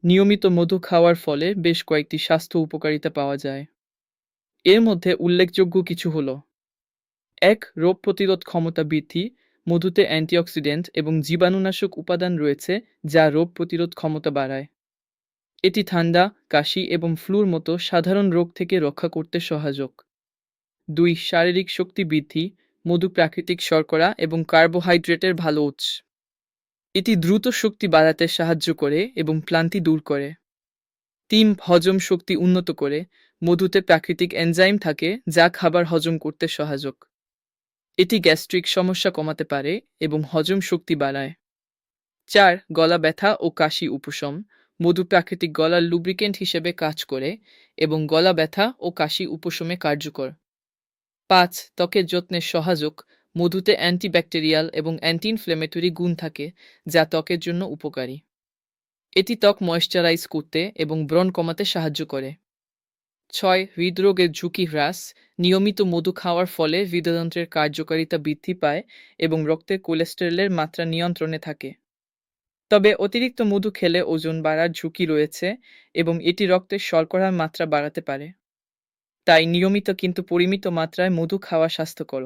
নিয়মিত মধু খাওয়ার ফলে বেশ কয়েকটি স্বাস্থ্য উপকারিতা পাওয়া যায়। এর মধ্যে উল্লেখযোগ্য কিছু হলো: ১. রোগ প্রতিরোধ ক্ষমতা বৃদ্ধি। মধুতে অ্যান্টিঅক্সিডেন্ট এবং জীবাণুনাশক উপাদান রয়েছে যা রোগ প্রতিরোধ ক্ষমতা বাড়ায়। এটি ঠান্ডা, কাশি এবং ফ্লুর মতো সাধারণ রোগ থেকে রক্ষা করতে সহায়ক। ২. শারীরিক শক্তি বৃদ্ধি। মধু প্রাকৃতিক শর্করা এবং কার্বোহাইড্রেটের ভালো উৎস। এটি দ্রুত শক্তি বাড়াতে সাহায্য করে এবং ক্লান্তি দূর করে। ৩. হজম শক্তি উন্নত করে। মধুতে প্রাকৃতিক এনজাইম থাকে যা খাবার হজম করতে সহায়ক। এটি গ্যাস্ট্রিক সমস্যা কমাতে পারে এবং হজম শক্তি বাড়ায়। ৪. গলা ব্যথা ও কাশি উপশম। মধু প্রাকৃতিক গলার লুব্রিকেন্ট হিসেবে কাজ করে এবং গলা ব্যথা ও কাশি উপশমে কার্যকর। ৫. ত্বকের যত্নের সহায়ক। মধুতে অ্যান্টিব্যাকটেরিয়াল এবং অ্যান্টি ইনফ্ল্যামেটরি গুণ থাকে যা ত্বকের জন্য উপকারী। এটি ত্বক ময়েশ্চারাইজ করতে এবং ব্রণ কমাতে সাহায্য করে। ৬. হৃদরোগের ঝুঁকি হ্রাস। নিয়মিত মধু খাওয়ার ফলে হৃদযন্ত্রের কার্যকারিতা বৃদ্ধি পায় এবং রক্তে কোলেস্টেরলের মাত্রা নিয়ন্ত্রণে থাকে। তবে অতিরিক্ত মধু খেলে ওজন বাড়ার ঝুঁকি রয়েছে এবং এটি রক্তের শর্করার মাত্রা বাড়াতে পারে। তাই নিয়মিত কিন্তু পরিমিত মাত্রায় মধু খাওয়া স্বাস্থ্যকর।